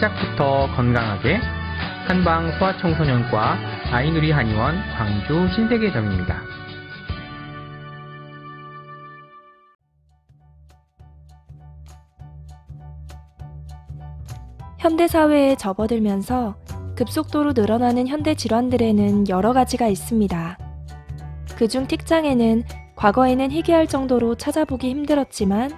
시작부터 건강하게 한방 소아청소년과 아이누리 한의원 광주 신세계점입니다. 현대사회에 접어들면서 급속도로 늘어나는 현대 질환들에는 여러 가지가 있습니다. 그중 틱장애는 과거에는 희귀할 정도로 찾아보기 힘들었지만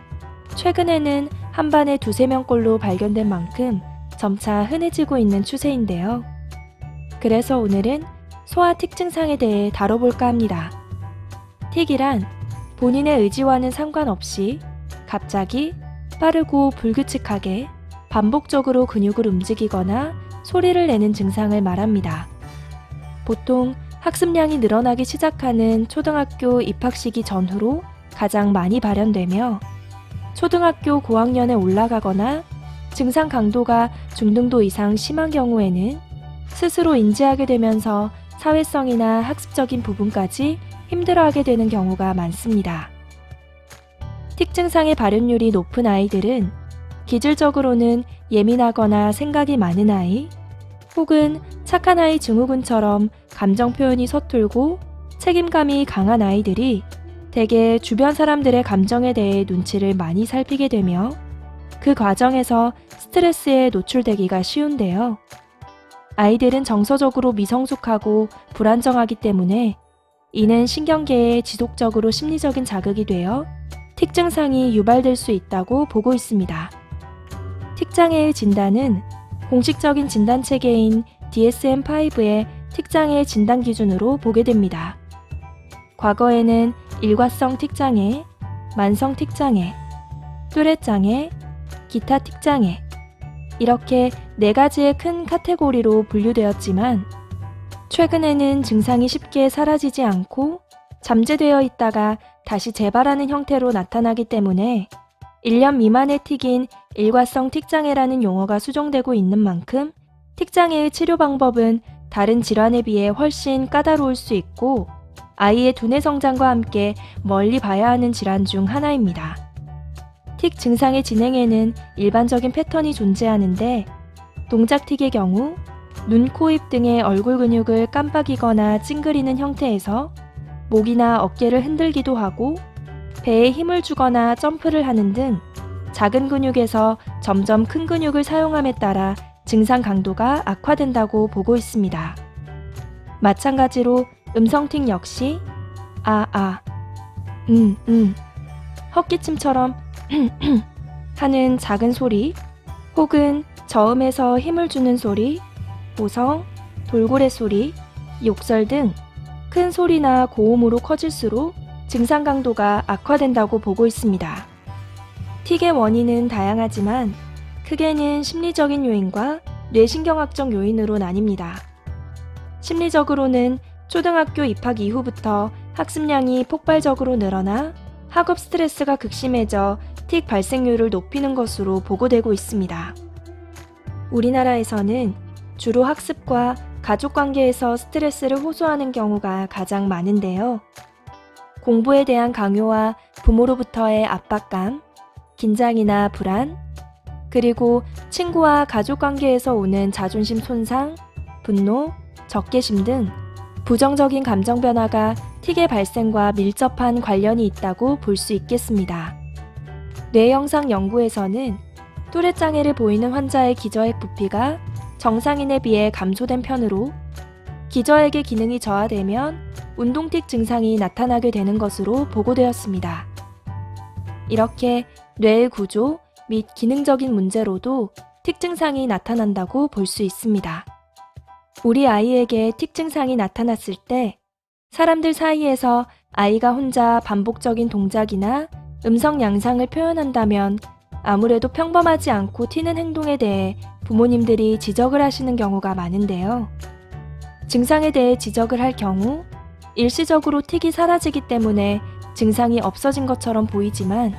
최근에는 한 반에 2~3명꼴로 발견된 만큼 점차 흔해지고 있는 추세인데요. 그래서 오늘은 소아 틱 증상에 대해 다뤄볼까 합니다. 틱이란 본인의 의지와는 상관없이 갑자기 빠르고 불규칙하게 반복적으로 근육을 움직이거나 소리를 내는 증상을 말합니다. 보통 학습량이 늘어나기 시작하는 초등학교 입학 시기 전후로 가장 많이 발현되며 초등학교 고학년에 올라가거나 증상 강도가 중등도 이상 심한 경우에는 스스로 인지하게 되면서 사회성이나 학습적인 부분까지 힘들어하게 되는 경우가 많습니다. 틱 증상의 발현율이 높은 아이들은 기질적으로는 예민하거나 생각이 많은 아이, 혹은 착한 아이 증후군처럼 감정 표현이 서툴고 책임감이 강한 아이들이 대개 주변 사람들의 감정에 대해 눈치를 많이 살피게 되며 그 과정에서 스트레스에 노출되기가 쉬운데요. 아이들은 정서적으로 미성숙하고 불안정하기 때문에 이는 신경계에 지속적으로 심리적인 자극이 되어 틱 증상이 유발될 수 있다고 보고 있습니다. 틱 장애의 진단은 공식적인 진단 체계인 DSM-5의 틱 장애 진단 기준으로 보게 됩니다. 과거에는 일과성 틱 장애, 만성 틱 장애, 뚜렛 장애, 기타 틱 장애 이렇게 4가지의 큰 카테고리로 분류되었지만 최근에는 증상이 쉽게 사라지지 않고 잠재되어 있다가 다시 재발하는 형태로 나타나기 때문에 1년 미만의 틱인 일과성 틱장애라는 용어가 수정되고 있는 만큼 틱장애의 치료 방법은 다른 질환에 비해 훨씬 까다로울 수 있고 아이의 두뇌 성장과 함께 멀리 봐야 하는 질환 중 하나입니다. 틱 증상의 진행에는 일반적인 패턴이 존재하는데 동작 틱의 경우 눈, 코, 입 등의 얼굴 근육을 깜빡이거나 찡그리는 형태에서 목이나 어깨를 흔들기도 하고 배에 힘을 주거나 점프를 하는 등 작은 근육에서 점점 큰 근육을 사용함에 따라 증상 강도가 악화된다고 보고 있습니다. 마찬가지로 음성틱 역시 헛기침처럼 하는 작은 소리 혹은 저음에서 힘을 주는 소리, 보성, 돌고래 소리, 욕설 등 큰 소리나 고음으로 커질수록 증상 강도가 악화된다고 보고 있습니다. 틱의 원인은 다양하지만 크게는 심리적인 요인과 뇌신경학적 요인으로 나뉩니다. 심리적으로는 초등학교 입학 이후부터 학습량이 폭발적으로 늘어나 학업 스트레스가 극심해져 틱 발생률을 높이는 것으로 보고되고 있습니다. 우리나라에서는 주로 학습과 가족관계에서 스트레스를 호소하는 경우가 가장 많은데요. 공부에 대한 강요와 부모로부터의 압박감, 긴장이나 불안, 그리고 친구와 가족관계에서 오는 자존심 손상, 분노, 적개심 등 부정적인 감정 변화가 틱의 발생과 밀접한 관련이 있다고 볼 수 있겠습니다. 뇌영상 연구에서는 뚜렛 장애를 보이는 환자의 기저핵 부피가 정상인에 비해 감소된 편으로 기저핵의 기능이 저하되면 운동틱 증상이 나타나게 되는 것으로 보고되었습니다. 이렇게 뇌의 구조 및 기능적인 문제로도 틱 증상이 나타난다고 볼 수 있습니다. 우리 아이에게 틱 증상이 나타났을 때 사람들 사이에서 아이가 혼자 반복적인 동작이나 음성 양상을 표현한다면 아무래도 평범하지 않고 튀는 행동에 대해 부모님들이 지적을 하시는 경우가 많은데요. 증상에 대해 지적을 할 경우 일시적으로 틱이 사라지기 때문에 증상이 없어진 것처럼 보이지만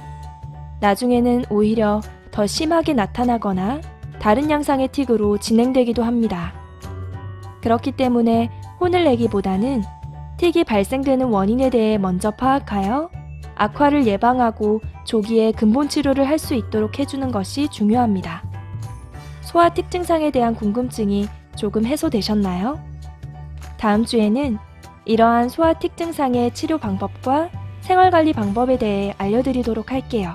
나중에는 오히려 더 심하게 나타나거나 다른 양상의 틱으로 진행되기도 합니다. 그렇기 때문에 혼을 내기보다는 틱이 발생되는 원인에 대해 먼저 파악하여 악화를 예방하고 조기에 근본 치료를 할 수 있도록 해주는 것이 중요합니다. 소아 특징상에 대한 궁금증이 조금 해소되셨나요? 다음 주에는 이러한 소아 특징상의 치료 방법과 생활관리 방법에 대해 알려드리도록 할게요.